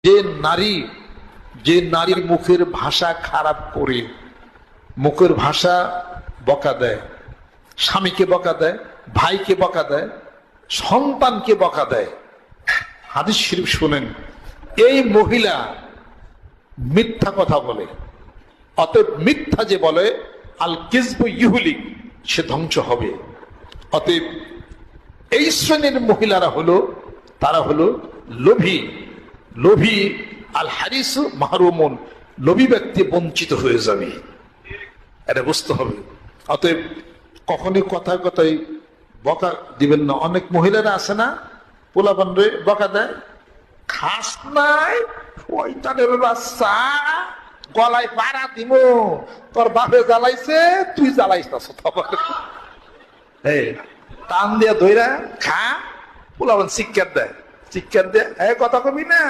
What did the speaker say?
যে নারী, যে নারীর মুখের ভাষা খারাপ করে, মুখের ভাষা বকা দেয়, স্বামীকে বকা দেয়, ভাইকে বকা দেয়, সন্তানকে বকা দেয়, হাদিস শরীফ শুনেন, এই মহিলা মিথ্যা কথা বলে। অতএব মিথ্যা যে বলে, আল কিযবু ইউহলিক, সে ধ্বংস হবে। অতএব এই শ্রেণীর মহিলারা হলো, তারা হলো লোভী। লোভী, আল হারিসু মাহরুমুন, লোভী ব্যক্তি বঞ্চিত হয়ে যাবে, এটা বুঝতে হবে। অতএব কখনই কথায় কথায় বকা দিবেন না। অনেক মহিলারা আছে না, পোলাপান রে বকা দেয়, খাস নাই শয়তানের বাচ্চা, গলায় পাড়া দিব, তোর বাপে জ্বালাইছে তুই জ্বালাইস না, টান দিয়া ধইরা খা। পোলাপান চিৎকার দেয়, চিৎকার দেয়, কথা কবি না।